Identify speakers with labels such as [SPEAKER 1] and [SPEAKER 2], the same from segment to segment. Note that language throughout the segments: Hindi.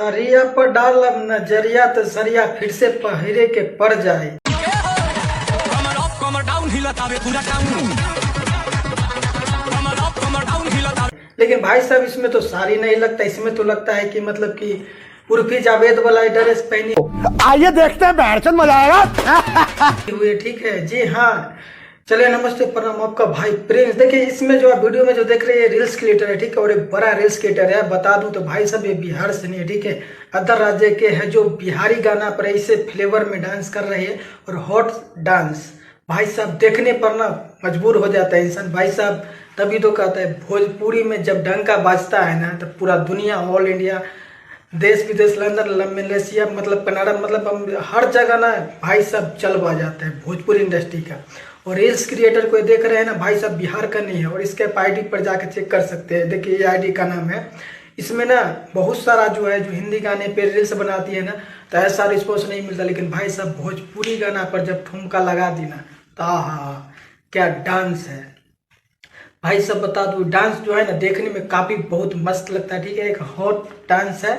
[SPEAKER 1] सरिया पर डालब नजरिया तो सरिया फिर से पहिरे के पड़ जाए। लेकिन भाई साहब इसमें तो साड़ी नहीं लगता, इसमें तो लगता है कि मतलब कि उर्फी जावेद वाला ड्रेस पहनी।
[SPEAKER 2] आइए देखते हैं, बैठचंद मजा आएगा।
[SPEAKER 1] हुए ठीक है जी हाँ। चलिए नमस्ते प्रणाम, आपका भाई प्रिंस। देखिए इसमें जो आप वीडियो में जो देख रहे हैं रील्स क्रिएटर है, ठीक है, और एक बड़ा रील्स क्रिएटर है। बता दूं तो भाई साहब ये बिहार से नहीं है, ठीक है, अदर राज्य के है, जो बिहारी गाना पर इसे फ्लेवर में डांस कर रहे हैं और हॉट डांस। भाई साहब देखने पर ना मजबूर हो जाता है इंसान। भाई साहब तभी तो कहता है भोजपुरी में जब डंका बाजता है ना तो पूरा दुनिया, ऑल इंडिया, देश विदेश, लंदन, मलेशिया, मतलब कनाडा, मतलब हर जगह ना भाई साहब चल बा जाता है भोजपुरी इंडस्ट्री का। और रील्स क्रिएटर को देख रहे हैं ना भाई साहब बिहार का नहीं है, और इसके आईडी पर जाकर चेक कर सकते हैं। देखिए ये आईडी का नाम है। इसमें ना बहुत सारा जो है जो हिंदी गाने पे रील्स बनाती है ना तो ऐसा रिस्पॉन्स नहीं मिलता, लेकिन भाई साहब भोजपुरी गाना पर जब ठुमका लगा दी ना तो हाँ क्या डांस है भाई साहब। बता दूं डांस जो है ना देखने में काफी बहुत मस्त लगता है, ठीक है, एक हॉट डांस है,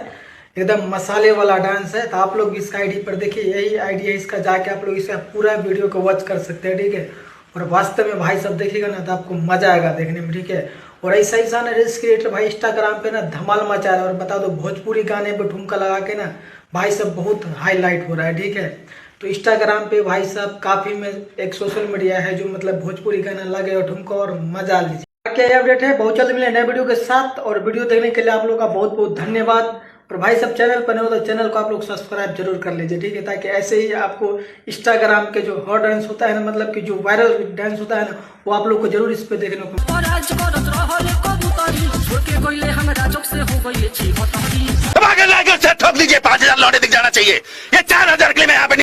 [SPEAKER 1] एकदम मसाले वाला डांस है। तो आप लोग इस आईडी पर देखिए, यही आईडी है इसका, जाके आप लोग इसका पूरा वीडियो को वॉच कर सकते हैं, ठीक है। और वास्तव में भाई साहब देखिएगा ना तो आपको मजा आएगा देखने में, ठीक है। और ऐसा ही ना रील्स क्रिएटर भाई इंस्टाग्राम पे ना धमाल मचा रहा है। और बता दो भोजपुरी गाने पे ठुमका लगा के ना भाई साहब बहुत हाईलाइट हो रहा है, ठीक है। तो इंस्टाग्राम पे भाई साहब काफी में एक सोशल मीडिया है जो मतलब भोजपुरी गाना लगे और ठुमका और मजा लीजिए। क्या अपडेट है, बहुत जल्द मिले नए वीडियो के साथ। और वीडियो देखने के लिए आप लोग का बहुत बहुत धन्यवाद। और भाई सब चैनल पर नहीं हो तो चैनल को आप लोग सब्सक्राइब जरूर कर लीजिए, ठीक है, ताकि ऐसे ही आपको इंस्टाग्राम के जो हॉट डांस होता है ना, मतलब कि जो वायरल डांस होता है ना, वो आप लोग को जरूर इस पे देखने को।
[SPEAKER 2] ठोक दीजिए, 5000 लौटे दिख जाना चाहिए। ये 4000 के लिए मैं यहाँ पे